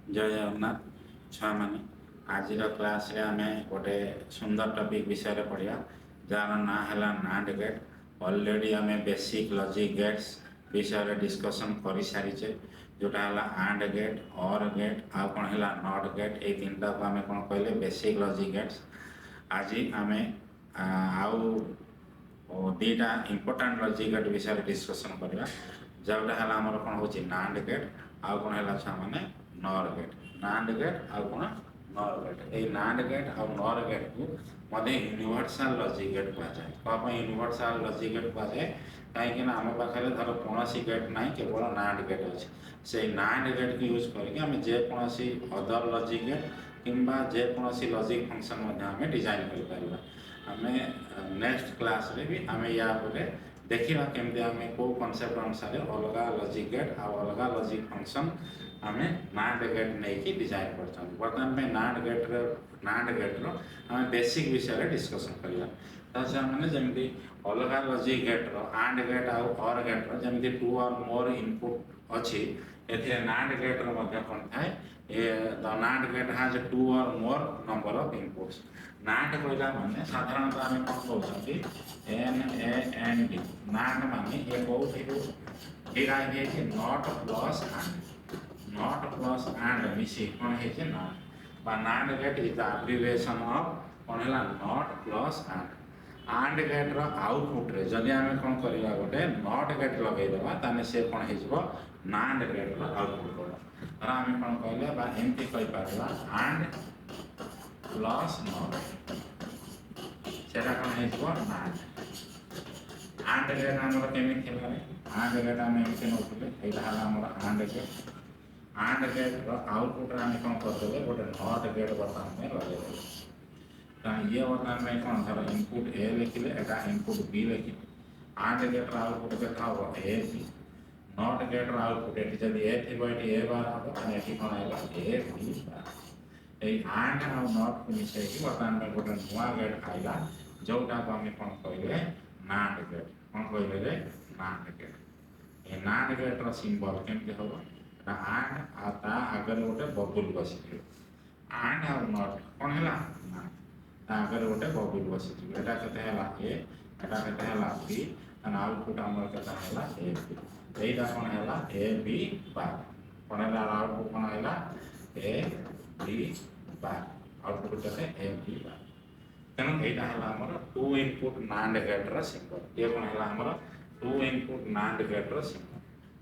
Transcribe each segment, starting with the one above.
जय जगन्नाथ छुआ मैंने आज क्लास रे आमे गोटे सुंदर टॉपिक विषय रे पढ़िया जार ना है नांड गेट। ऑलरेडी आमे बेसिक लॉजिक गेट्स विषय रे डिस्कशन कर सारीचे जोटा है आंड गेट और गेट आउ कौन है नॉट गेट ये तीन टा को आमे कौन कहले बेसिक लॉजिक गेट्स। आज आमे आउ दीटा इंपोर्टाट लॉजिक गेट विषय डिस्कशन करवा जोटा है आमर कौन हो नांड गेट आउ कौन है छुआ मैंने नॉर गेट। नांड गेट आउ कौन नॉर गेट ये नांड गेट आउ नॉर गेट को मध्य यूनिवर्सल लॉजिक गेट कहुए। कौन यूनिवर्सल लॉजिक गेट कहुए कहीं आम पाखे धर कौन गेट ना केवल नांड गेट अच्छे से नांड गेट को यूज करके जेकोसी अदर लॉजिक गेट किंबा जेकोसी लॉजिक फंक्शन डिजाइन कर नेक्स्ट क्लास रे भी आम या देखा केमती आम कौ कनसेप्ट अनुसार अलग लॉजिक गेट आ अलग लॉजिक फंक्शन आम नांड गेट नहीं डिजाइन कर बर्तमान में नांड गेट्र आम बेसिक विषय डिस्कसन करवा। मैंने जमी अलग लॉजिक गेट्र आंड गेट आउ और गेट्र जमी टू और मोर इनपुट अच्छी ए नांड गेट्र कौन थाए द नांड गेट हाज टू और मोर नंबर ऑफ इनपुट्स। नांड कहला माने साधारणतः आम कौन कहते एन ए एन डी नांड माने ये कौन derive not plus and not plus and मिसी कौन है NAND gate is the abbreviation of कौन है नॉट प्लस आंड गेट्र आउटपुट रे जदि आम कौन करवा गोटे नॉट गेट लगेदेवा ताने से कौन हो नांड गेट्र आउटपुट कर आम कौन कहले एमती कहीपर आंड प्लस नॉट से कौन हो नांड आंड गेट आमर केमी आंड गेट आम एमती नौले यहाँ आमर आंड गेट आउटपुट आम कौन करदे गोटे नॉट गेट बर्तमान में लगे ये बर्तमान में कौन धर input A लिखिले Etah input B लिखिले and गेट्र आउटपुट देखा हम ए बी नॉट गेट्र आउटपुट ये जब ए थी ये ए बार हम ये कौन है ए बी बार ये आंड आउ नॉट को मिसाई बर्तमान में गोटे नुआ गेट आइला जोटा को आम कौन कहले नांड गेट कौन कहले नांड गेट। ये नांड गेट्र सिंबल केमती हम आंड आ आगे गोटे बबुल बसी आंड आउ नॉट कौन है आगे गोटे बबुल बसी एटा के एटा के बी आउटपुट आमर के ए बी यहीटा कौन है ए बी बार कौन है आउटपुट कौन है ए बी बार आउटपुट के ए बी बार तेणु यहाँ है आमर टू इनपुट नांड गेट्र सिंबल ये कौन है आमर टू इनपुट नांड गेट्र सिंबल।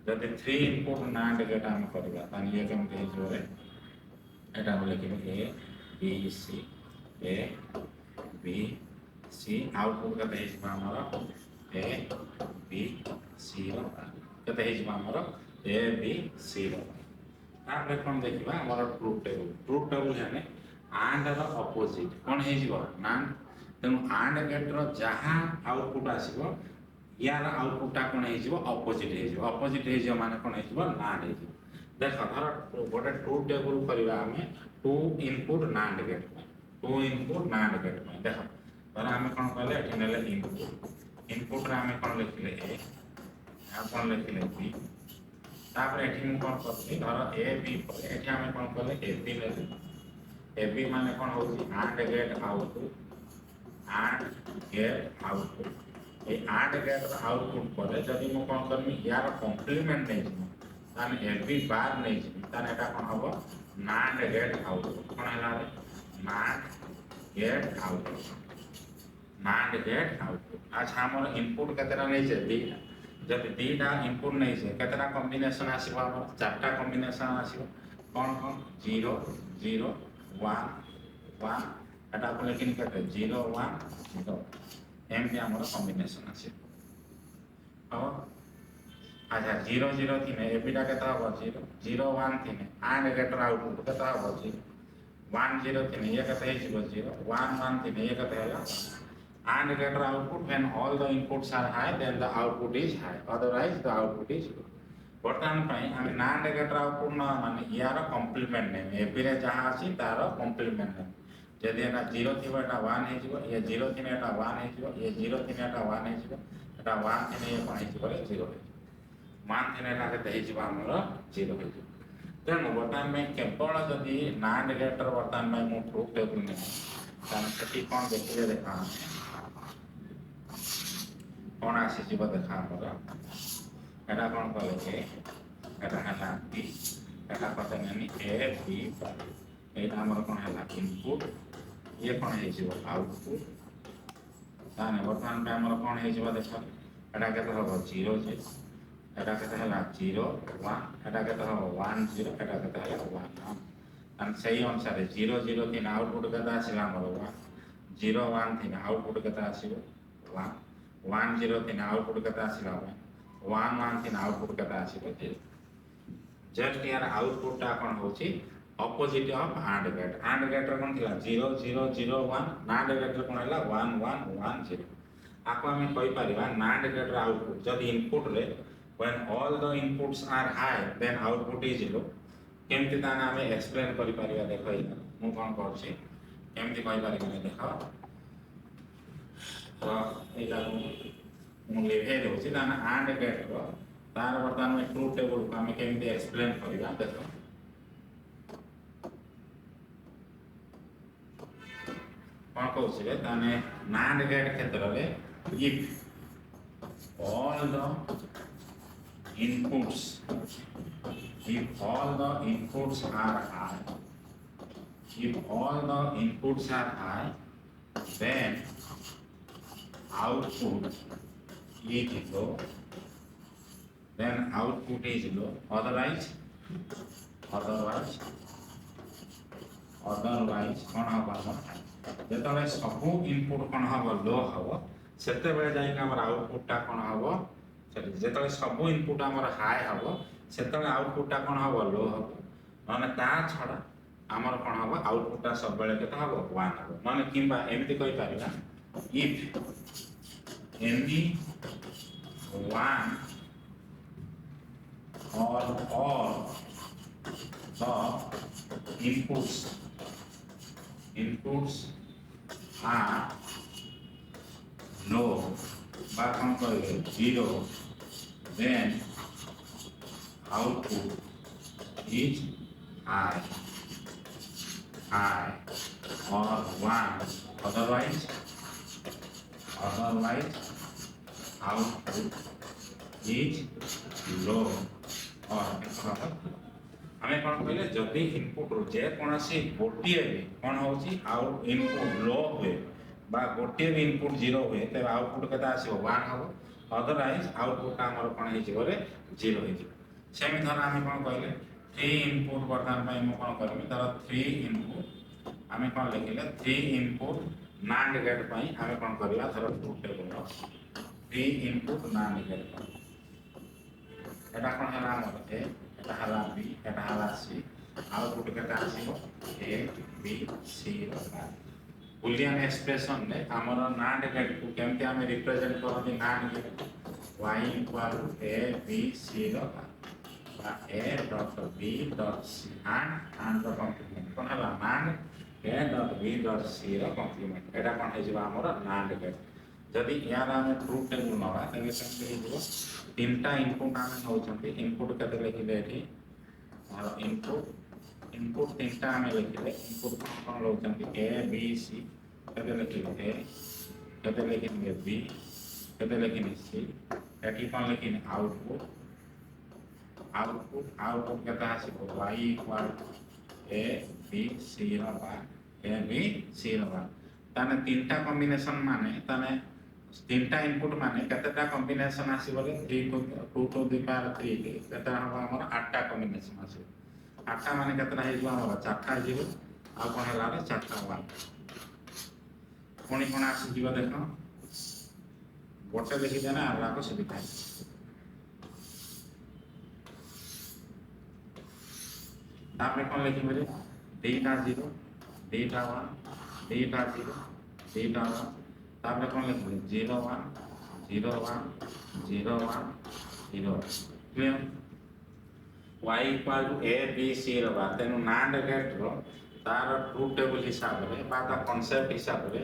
जब थ्री इनपुट नांड गेट आम करवा ये कमी हो लिखे A B C A B C output के ए बी सी के ए बी सी कौन देखा आम ट्रुथ टेबल है आंड अपोजिट कौन हो नांड तेणु आंड गेट्र जहाँ आउटपुट आसो यार आउटपुटा कौन हो अपोजिट हो माने कौन हो नांड हो देख धर गोटे ट्रुथ टेबल करवा आम two input NAND gate two input NAND gate देख धर आम कौन कहले ये इनपुट इनपुट आम कौन लिखिले ए कौन लिखिले बी तापर ये कौन कर धर ए बी ये आम कौन कले ए बी ले ए बी माने कौन हो and gate output and gate output ये आंड गेट आउटपुट पर जब मुझे कौन करमी यार कम्प्लीमेंट नहीं ए बी बार नहीं एटा कौन हम नांड गेट आउटपुट कौन है NAND gate output NAND gate output. अच्छा आम इनपुट केतरा नहीं दीटा जब दीटा इनपुट नहीं केतरा कॉम्बिनेशन आसो चार्टा कॉम्बिनेशन आसो कौन कौन 0 0 1 1 एटा को लेकिन के 0 1 0 एमती आम कॉम्बिनेशन आस। अच्छा 0 0 थी एबिटा के 0 0 1 थी आंड गेट्र आउटपुट के 0 1 0 थी ये 0 1 1 थी ये आंड गेट्र output when all the inputs are high then the output is high otherwise the output is low. बर्तमान आम नांड गेट्र आउटपुट न माने यार कम्प्लीमेंट नेम एबी रे जहाँ अच्छी तार कम्प्लीमेंट नेम जदि एटा 0 थी 1 हो ये 0 थी 1 हो ये 0 थी 1 हो 1 थी ये कौन हो 0 मान थे आमर 0 हो तेणु बर्तमान में केवल जदि नांड गेटर बर्तमान में मु ट्रुथ टेबल नहीं से कौन देखिए देखा कौन आसी देखा आमर एटा कौन कले एटा है बी एटा कहते ए बी यहाँ आमर कौन है इनपुट ये कौन हो आउटपुट ताने बर्तमान में आमर कौन हो देख एटा के हम 0 0 एटा के 0 1 एटा के हम 1 0 एटा के 1 1 से अनुसार 0 0 थी आउटपुट के आसला आमर 1 0 1 थी आउटपुट के आसो 1 1 0 थी आउटपुट के आसला 1 1 थी आउटपुट के आसो 0 जस्ट यार आउटपुट कौन हो opposite of AND gate AND gate कौन थी 0 0 0 1 NAND गेट कौन है 1 1 1 0 आपको आम कहीपर NAND गेट आउटपुट जब इनपुट रे when all the inputs are high then output is low केमती ताने आम एक्सप्लेन कर पारिबा देख मु कौन करछि केमती कहि पारिबा देख तो एटा मु लिखे देउछि ताने AND गेट रो तार वर्तमान में ट्रुथ टेबल को आम केमती एक्सप्लेन करिबा देख कौन कहूँ ताने NAND गेट क्षेत्र में if all the inputs are high then output is low otherwise कौन हम जो सबू इनपुट कौन हम लो हम से आउटपुटा कौन हम जो सबू इनपुट आमर हाई हम से आउटपुटा कौन हम लो हम ना ता छड़ा आमर कौन हम आउटपुटा सब बेले के हम 1 हम ना कि एमती कहि Paribas if any one or all the inputs are low বা কোন করবে 0 then output is high or 1 otherwise output is low और आम कौन कहले जदि इनपुट जेकोसी गोटे भी कौन हो इनपुट लो हुए गोटे भी इनपुट 0 हुए तेज आउटपुट के आसो 1 हम अदरवाइज आउटपुट आमर कौन हो 0 सेम धर आम कौन कहले 3 इनपुट बर्तमान मुझे कौन करी धर 3 इनपुट आम कौन लिखिले 3 इनपुट NAND गेट आम कौन करवा धर truth table 3 input NAND gate एटा कौन है आमर एटा हला बी एटा हला सी आउटपुट केटा आसीबो ए बी सी रा बुलियन एक्सप्रेशन ने हमर NAND गेट को केमते हमें रिप्रेजेंट करथि NAND gate y equal A B C रा A dot B dot C and the complement कोन हला NAND A dot B dot C रा कॉम्प्लीमेंट एटा कोन हे जिबा हमर NAND गेट जदि यार हमें ट्रुथ टेबल नवा तबे केमते हे जिवो तीनटा इनपुट आम नौकरी इनपुट के लिखिले और इनपुट तीनटा आम लिखिले इनपुट कौन लौट ए बी सी के लिखिले ए के लिखिले बी के लिखिले सी एटी कौन लिखिले आउटपुट के आसो Y equal A B C A B C ताने तीनटा कॉम्बिनेशन माने ताने तीनटा इनपुट माने केतेटा कॉम्बिनेशन आसी बोले 3 2 टू द पावर 3 के केतेटा हम हमर 8टा कॉम्बिनेशन आसी 8टा माने केतेटा हे हमर 4टा जीरो आ कोन हला रे 4टा 1 कोनी कोन आसी जीवा देखो गोटे लिखि देना आला को सुविधा तापरे कोन लिखि बोले 2टा 0 2टा 1 2टा 0 2टा 1 तापरे कौन लिखिले 0 1 0 1 0 1 0 clear y equal to a b c रबा तेनु NAND गेट रो तार ट्रुथ टेबल हिसाब रे बा ता कांसेप्ट हिसाब रे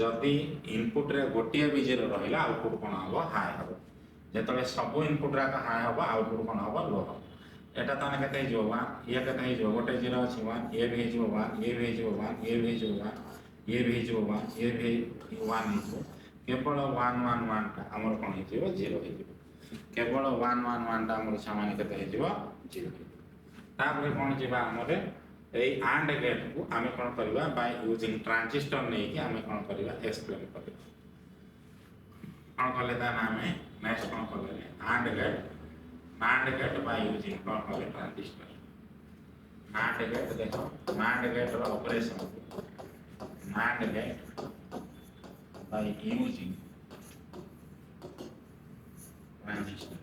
जदी इनपुट रे गोटिए भी 0 रहिला आउटपुट कोन हबो हाई हबो जेतले सब इनपुट रा हाई हबो आउटपुट कोन हबो लो हबो এটা তো কেতে হয়ে যাব 1 ইয়ে কেতে হয়ে যাব গোটে 0 আছে 1 এ ভি হয়ে যাব 1 এ ভি হয়ে যাব 1 এ ভি হয়ে যাব 1 এ ভি হয়ে যাব 1 এ ভি 1 হয়ে যাব কেবল 1 1 1 টা আমার কোন হয়ে যাব 0 হয়ে যাব কেবল 1 1 1 টা আমার সামান্য কেতে হয়ে যাব 0 তারপরে কোন ଯିବା আমাদের এই AND গেট को ଆମେ কোন କରିବା বাই ইউজিং ট্রানজিস্টর নেকি ଆମେ কোন କରିବା এক্সপ্লেন କରିବା কোন কলে তা নামে নেক্সট কোন কলে AND gate NAND gate by using कौन कॉल ट्रांजिस्टर NAND gate देखो NAND gate रो operation NAND gate by using transistor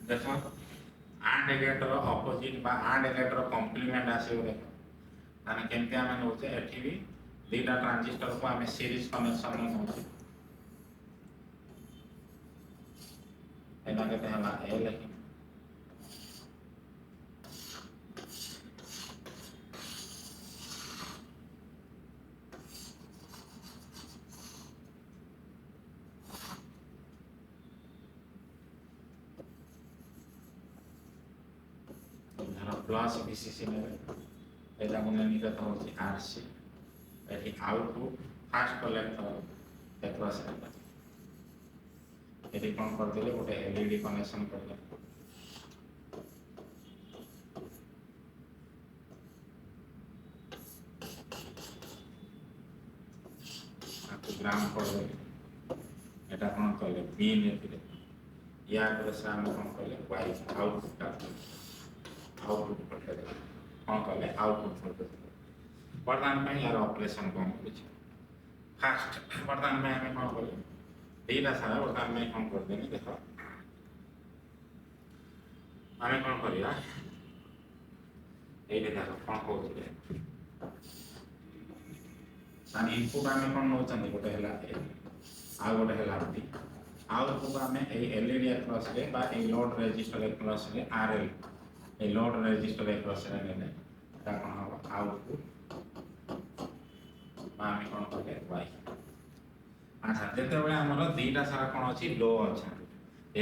देखो AND gate रो ऑपोजिट बा AND gate रो कॉम्प्लीमेंट आसे देखो ताने केमते आमे नोचे एठी भी दुटा ट्रांजिस्टर को आमे सीरीज कनेक्शन में नोचे एना कहते हैं ए लेकिन प्लस VCC में एटा कोने निका तो होची RC एठी आउटपुट फास्ट कलेक्ट हो एक्रॉस एठी कोन कर देले गोटे एलईडी कनेक्शन कर दे ग्राउंड कर दे एटा कोन कले पिन एथिले या करे से हम कोन कले वाई आउटपुट का आउटपुट पठे दे कोन कले आउटपुट पठे दे वर्तमान में यार ऑपरेशन कोन कुछ फास्ट वर्तमान में हमें कोन कले एटा सारा वर्तमान में कोन कर देनी देखो हमें कोन करिया एटा देखो कोन कहउछले सान इनपुट हमें कोन नोचंदी गोटे हला ए आ गोटे हला बी आउटपुट हमें ए एलईडी अक्रॉस रे बा ए लोड रेजिस्टर अक्रॉस रे आरएल ए लोड रेजिस्टर अक्रॉस रे नेले ता कोन हो आउटपुट बा हमें कोन करे वाई अच्छा जेते बेले हमर दीटा सारा कोन अछि लो अच्छा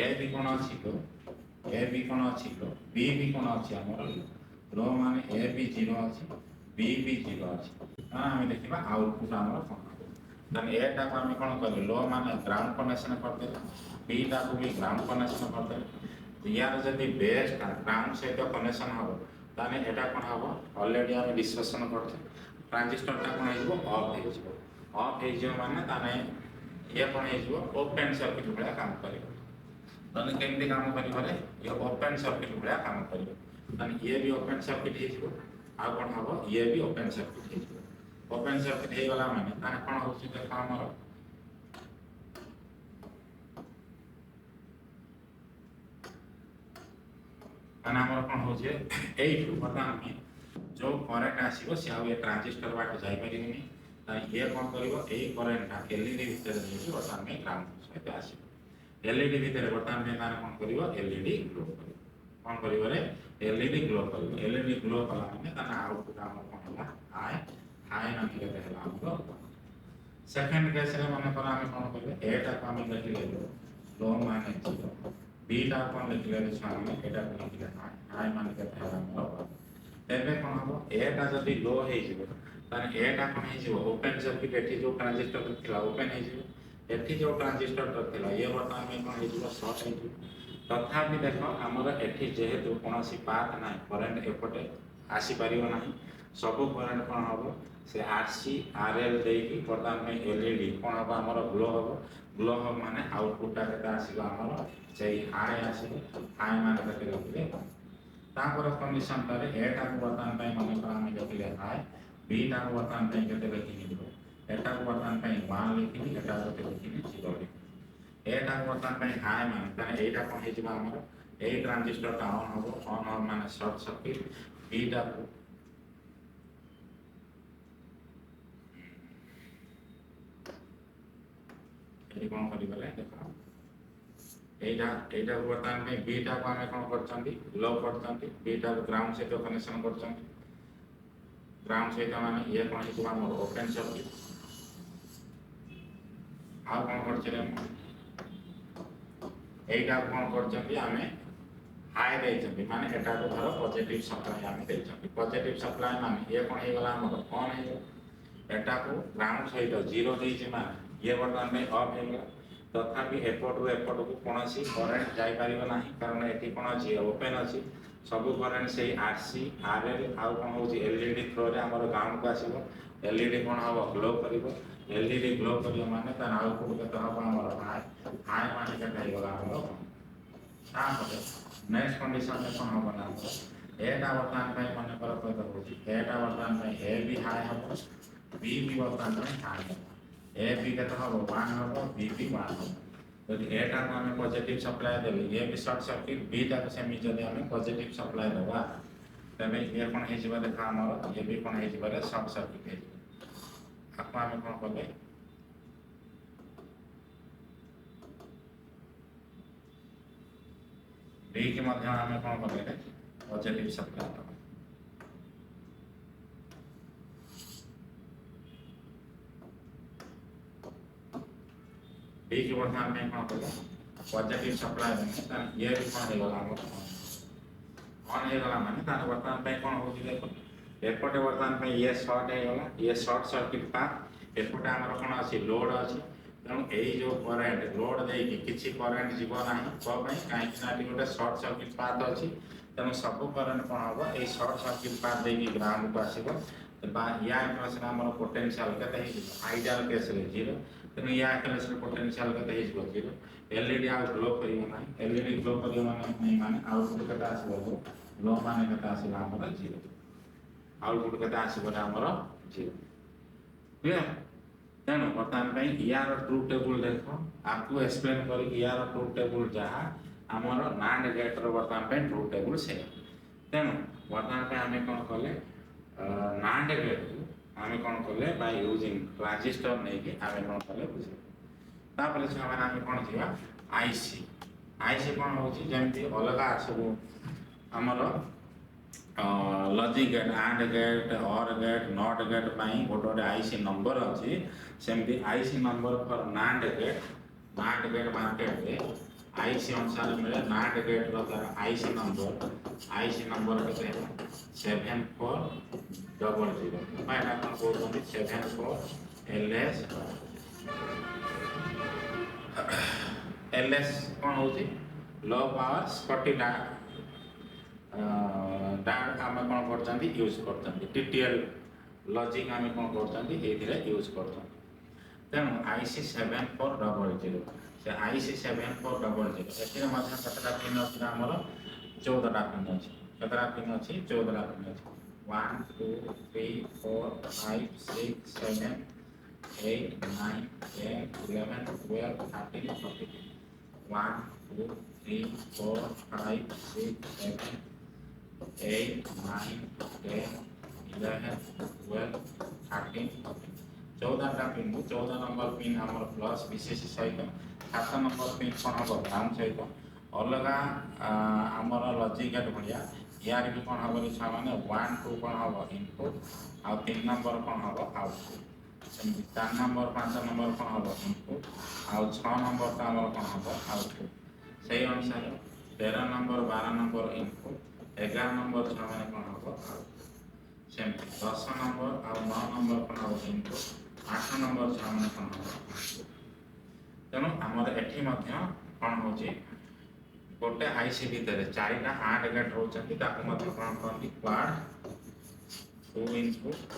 ए भी कोन अछि लो ए भी कोन अछि लो बी भी कोन अछि हमर लो माने ए भी 0 अछि बी भी 0 अछि हम देखिबा आउटपुट हमर कोन देन एटा को हम कोन कर लो माने ग्राउंड कनेक्शन कर दे बी टा को भी ग्राउंड कनेक्शन कर दे यार जदी बेस का ग्राउंड से तो कनेक्शन हो ताने एटा कोन हो ऑलरेडी हम डिस्कशन करते ट्रांजिस्टर टा कोन हेजो ऑफ हेजो माने ताने ये कोन हेजो ओपन सर्किट भला काम करियो ताने केमते काम करियो रे ये ओपन सर्किट भला काम करियो ताने ये भी ओपन सर्किट हेजो आ कोन हो ये भी ओपन सर्किट हेजो ओपन सर्किट हे गला माने ताने कोन होछि देखा हमर ताने हमर कोन होछि एठु वर्तमान में जो करंट आसीबो से आ ये ट्रांजिस्टर बाट जाई परिबनी ताने ये कोन करिवो ए करंट ता एलईडी भीतर जेबो वर्तमान में ग्राउंड सहित आसीबो एलईडी भीतर वर्तमान में ताने कोन करिवो एलईडी ग्लो करिवो कोन करिवो रे एलईडी ग्लो करिवो एलईडी ग्लो कला माने ताने आउटपुट हमर कोन होला हाई हाई नथि केते हला हमरो सेकंड केस रे माने पर हम कोन करबे एटा को हम लिखि लेबो लो माने 0 बी टा कोन लिखि लेबे सामने एटा को लिखि लेबे हाई माने केते हला हमरो तेबे कोन हबो एटा जदी लो हे जिवो ताने एटा कोन हे जिवो ओपन सर्किट एठी जो ट्रांजिस्टर थिला ओपन हे जिवो एठी जो ट्रांजिस्टर थिला ये वर्तमान में कोन हे जिवो शॉर्ट हे जिवो तथापि देखो हमर एठी जेहेतु कोनोसी पाथ नै करंट एपटे आसी परियो नाही सब करंट कोन हबो से आरसी आरएल देकी वर्तमान में एलईडी कोन हबो हमर ग्लो हबो माने आउटपुट ता केता आसीबो हमर सेही हाई आसीबो हाई माने केते लिखले तापर कंडीशन तारे एटा को वर्तमान में माने हम लिखले हाई बी टा को वर्तमान में केते लिखिबो एटा को वर्तमान में 1 लिखिबी एटा को लिखिबी 0 लिखिबी एटा को वर्तमान में हाई माने ताने एटा कोन हे जिबा हमर ए ट्रांजिस्टर टा ऑन हबो ऑन हो माने शॉर्ट सर्किट बी टा को एटी कोन करिबले देखा एटा वर्तमान में बीटा को हमें कोन करचंदी लो करचंदी बीटा को ग्राउंड से तो कनेक्शन करचंदी ग्राउंड से तो माने ये कोन हितो हमर ओपन सर्किट आ कोन करचले এইটা কোন করছেন আমি হাই ଦେଇଛନ୍ତି ମାନେ ଏଟାକୁ ଧର ପଜିଟିଭ ସପ୍ଲାଏ ଆମେ ଦେଇଛନ୍ତି ପଜିଟିଭ ସପ୍ଲାଏ ମାନେ ଇଏ କ'ଣ ହେଇଗଲା ଆମର ଅନ୍ ହେଇଗଲା ଏଟାକୁ ଗ୍ରାଉଣ୍ଡ ସହିତ ଜିରୋ ଦେଇଛି ମାନେ ଇଏ ବର୍ତ୍ତମାନ ପାଇଁ ଅଫ୍ ହେଇଗଲା ତଥାପି ଏପଟରୁ ଏପଟକୁ କୌଣସି କରେଣ୍ଟ ଯାଇପାରିବ ନାହିଁ କାରଣ ଏଠି କ'ଣ ଅଛି ଓପେନ୍ ଅଛି ସବୁ କରେଣ୍ଟ ସେଇ ଆର୍ସି ଆର୍ଏଲ୍ ଆଉ କ'ଣ ହେଉଛି ଏଲ୍ଇଡି ଥ୍ରୋରେ ଆମର ଗ୍ରାଉଣ୍ଡକୁ ଆସିବ ଏଲ୍ଇଡି କ'ଣ ହେବ ଗ୍ଲୋ କରିବ ଏଲ୍ଇଡି ଗ୍ଲୋ କରିବ ମାନେ ତାର ଆଉଟପୁଟ୍ କେତେ ହେବ ଆମର ହାଇ ହାଇ ମାନେ କେତେ ହେଇଗଲା ଆମର ତାପରେ नेक्स्ट कंडीशन में कौन होगा ना एटा वर्तमान पे मन कर पता होची एटा वर्तमान पे ए भी हाई हो बी भी वर्तमान पे हाई हो ए भी केते हो 1 हो बी भी 1 हो यदि एटा को हमें पॉजिटिव सप्लाई देले ए भी शॉर्ट सर्किट बी टा को सेमी जदि हमें पॉजिटिव सप्लाई देबा तबे ये कोन हे जिबा देखा हमर ये भी कोन हे जिबा शॉर्ट सर्किट हे आपा हमें कोन करले बी के माध्यम आम कौन करेंगे पॉजिटिव सप्लाई दबा बी के वर्तमान में कौन करेंगे पॉजिटिव सप्लाई देंगे ये भी कौन होगा ऑन होगा माने तार वर्तमान पे कौन होगी देखो एपटे वर्तमान पे ये शॉर्ट होगा ये शॉर्ट सर्किट पाथ एपटे हमर कौन अछि लोड अछि तेणु यही जो करेन्ट लोड देकी किसी करेन्ट जीव ना कहीं गोटे सर्ट सर्किट पाथ अच्छी तेणु सब करेन्ट कौन हम ये सर्ट सर्किट पाथ देकी ग्राउंड को आसो या केस आम पोटेनसीआल के आइडियल केस जीरो तेणु या केस पोटेनसीआल के जीरो एलईडी आउ ग्लो करना एलईडी ग्लो कर माने आउटपुट के आसो ग्लो मान के आसो जीरो आउटपुट के आसो जीरो क्लियर तेणु बर्तमान यार ट्रुथ टेबुल देख आपको एक्सप्लेन कर यार ट्रुथ टेबुल जहाँ आमर नांड गेट्र बर्तमान ट्रुथ टेबुल से तेणु बर्तमान आम कौन कले नांड गेट को आम कौन कले बाय यूजिंग ट्रांजिस्टर नहीं कि आम कौन कले बुझे तापर छुआ आम कौन जा आईसी आईसी कौन होमती अलग सब आमर logic gate and gate or gate not gate गोटे गोटे आईसी नंबर अच्छी सेमती IC number for NAND gate market में आईसी अनुसार मिले नांड गेट आईसी नंबर के 7400 कहते 74 एलएस कौन हो लो पावर स्कॉटी डार्क आम कौन कर यूज कर टीटीएल लॉजिक आम कौन कर यूज कर तेणु आईसी 7400 से आईसी 7400 एथिरे मध्य केतटा पिन अछि हमर 14टा पिन अछि केतटा पिन अछि 14टा पिन अछि 1 2 3 4 5 6 7 8 9 10 11 12 13 14 1 2 3 4 5 6 7 8 9 10 11 12 13 14टा पिन 14 नंबर पिन हमर प्लस विशेष सहित 7 नंबर पिन कौन हम ग्राउंड सहित अलग आमर लॉजिक गेट भाया यार भी कौन हम छुआ मैंने 1 2 कौन हम इनपुट आउ 3 नंबर कौन हम आउटपुट 4 नंबर 5 नंबर कौन हम इनपुट आउ 6 नंबर तो आम कौन हम आउटपुट से अनुसार 13 नंबर 12 नंबर इनपुट 11 नंबर छुआ मैंने कौन हम आउटपुट सेमती 10 नंबर आउ 9 नंबर कौन हम इनपुट 8 नंबर छुआ मैंने कौन हम तेणु आमर एठी कौन हो गोटे आईसी भितर 4टा आंड गेट रोचंती ताको मध्य कौन करती क्वाड 2 इनपुट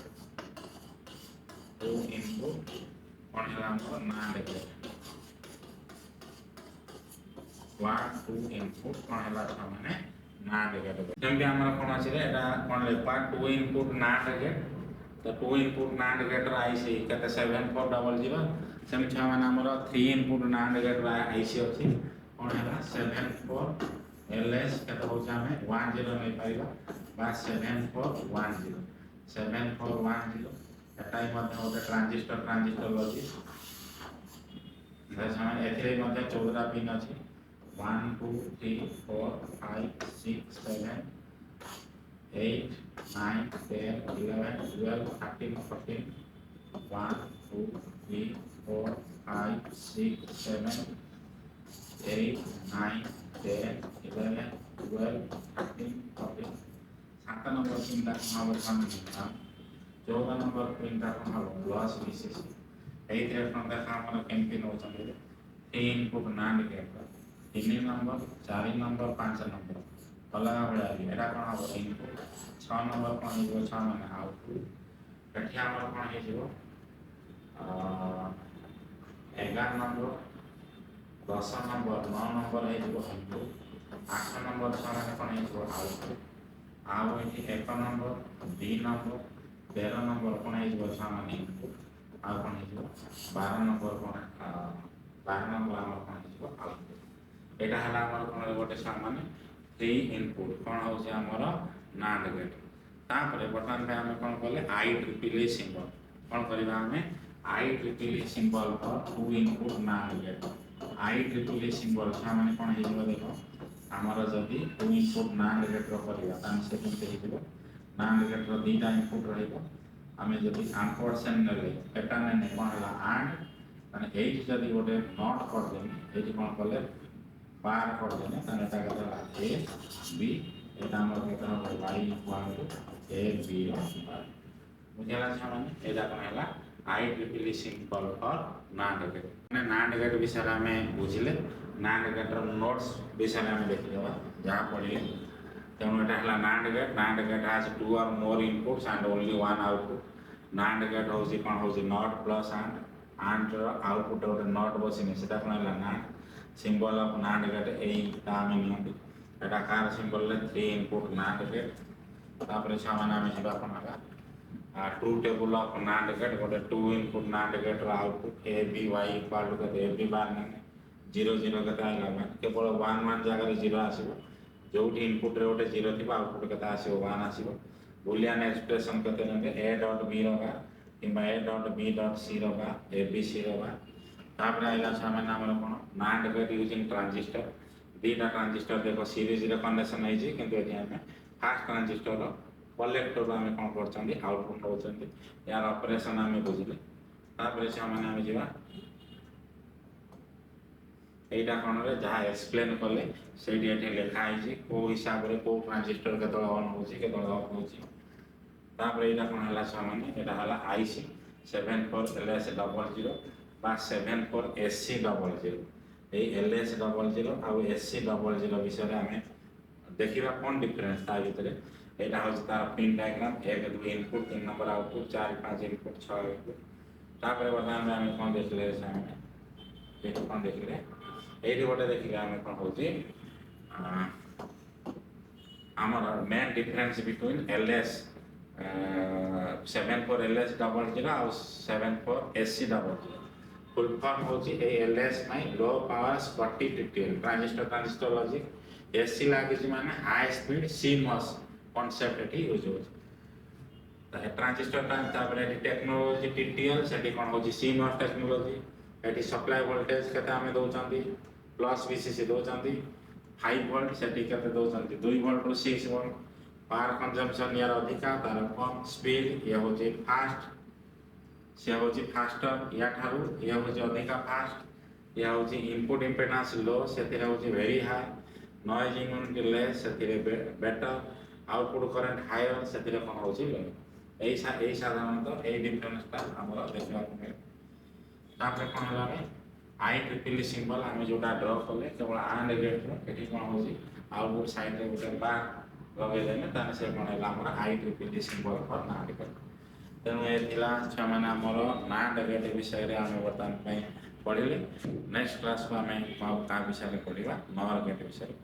कौन है हमर नांड गेट क्वाड 2 इनपुट कौन है माने नांड गेट जेमती हमर कौन अछि रे एटा कौन ले क्वाड 2 इनपुट नांड गेट तो 2 इनपुट नांड गेट आईसी केते 7400 सेम छा माने हमर 3 इनपुट नांड गेट आईसी अछि कौन है 74 एलएस केते हो जा हमें 10 नहीं पाइबा बा 7410 एटाई मध्ये होते ट्रांजिस्टर लॉजिक जैसे हमें एथिरे मध्ये 14 पिन अछि 1 2 3 4 5 6 7 8 9 10 11 12 13 14 1 2 3 4 5 6 7 8, 9, 10, 11, 12, 13, 14 7 नंबर पिनटा कौन हम छान 14 नंबर पिनटा कौन हम प्लस विशेष एइथरे कौन देखा हमर केमती नौ चंदे 3 input NAND gate 3 number 4 number 5 number अलग बड़ा एटा कौन हम इनपुट 6 नंबर कौन हो 6 माने आउटपुट एठी हमर कौन हे जिवो 11 नंबर 10 नंबर 9 नंबर हे जिवो इनपुट 8 नंबर 6 माने कौन हे जिवो आउटपुट आउ एठी 1 नंबर 2 नंबर 13 नंबर कौन है जो सामान्य इनपुट आउ कौन है जो 12 नंबर कौन 12 नंबर आम कौन है जो आउटपुट एटा हला हमर कौन गोटे सामान्य 3 इनपुट कौन हो जे हमर नांड गेट तापरे बटन पे हम कौन करले IEEE सिंबल कौन करबा हमें IEEE symbol for 2 input NAND gate IEEE symbol सामान्य कौन है जो देखो हमारा जदि 2 इनपुट नांड गेट रो करबा तान से केमते हे जो नांड गेट रो दीटा इनपुट रहइबो आमे जदि एम्परसेंड नेले एटा ने कोन हला एंड माने एइट जदि गोटे नॉट कर देनी एइट कोन करले बार कर देनी ताने एटा कतला a b एटा हमर केतना हो y equal to a b bar बुझला छ माने एटा कोन हला IEEE symbol for NAND gate माने नांड गेट विषय में बुझले नांड गेट रो नोट्स विषय में देखिबा जहां पढले तेणु एटा हला NAND gate has 2 or more inputs and only one output NAND gate होजी कोन होजी नॉट प्लस and आउटपुट ओटे नॉट बसिने सेटा कोन हला NAND symbol of NAND gate ए तामे नियंती एटा कार सिंबल ले 3 इनपुट नांड गेट तापरे सामान आमे जिबा कोन हला truth table of NAND gate गोटे 2 इनपुट नांड गेट रो output a b y equal to के a b बार ने 0 0 के ताला केवल 1 1 जगह रे 0 आसीबो जो इनपुट रे गोटे 0 थिबा आउटपुट केता आसीबो 1 आसीबो बूलियन एक्सप्रेशन केते ने a डॉट b रगा किबा a dot b dot c रगा a b c रगा तापर आइला सामान्य हमर कोन नांड गेट यूजिंग ट्रांजिस्टर दीटा ट्रांजिस्टर देखो सीरीज रे कनेक्शन है जी किंतु एठी हमें फर्स्ट ट्रांजिस्टर रो कलेक्टर रो हमें कोन करचंदी आउटपुट होचंदी यार ऑपरेशन हमें बुझले तापर सामान्य हमें जीवा एटा कोन रे जहा एक्सप्लेन करले सेडी एठी लिखा है जी को हिसाब रे को ट्रांजिस्टर के तळ ऑन होची के तळ ऑफ होची तापर एटा कोन हला सामान्य एटा हला IC 74LS00 बा 74SC00 ए LS00 आ SC00 विषय रे हमें देखिबा कोन डिफरेंस ता भीतर एटा हो तार pin diagram 1 2 input 3 number output 4 5 input 6 input तापर वर्तमान में हमें कोन देखले सामने एटा कोन देखले एठी गोटे देखिले हमें कोन होची आमर main difference between LS 74LS00 और 74SC00 फुल फॉर्म होची ए LS में लो पावर स्कॉटी ट्यूटोरियल ट्रांजिस्टर लॉजिक SC लागे माने हाई स्पीड CMOS कांसेप्ट एठी यूज होची ट्रांजिस्टर तापर टेक्नोलॉजी TTL सेठी कोन होची CMOS टेक्नोलॉजी एठी सप्लाई वोल्टेज केता हमें दोचंदी प्लस VCC दोचंदी 5 वोल्ट सेठी केते दोचंदी 2 वोल्ट रो 6 वोल्ट पावर कंजम्पशन यार अधिका तार कम स्पीड या होची फास्ट से होची फास्टर या थारु या होची अधिका फास्ट या होची इनपुट इंपेडेंस लो सेथिरे होची very high noise immunity less सेथिरे बेटर आउटपुट करंट हायर सेथिरे कोन होची लो एई साधारणतः एई डिफरेंसटा हमरा देखबा को मिले तापर कोन हला रे IEEE सिंबल हमें जोटा ड्रॉ करले केवल AND गेट रो एठी कोन होची आउटपुट साइड रे गोटे बार लगे देने ताने से कोन हला हमरा IEEE symbol for NAND gate तेणु ए थिला छ माने हमर नांड गेट विषय रे हमें वर्तमान पई पढिले नेक्स्ट क्लास को हमें का विषय रे पढिबा नॉर गेट विषय रे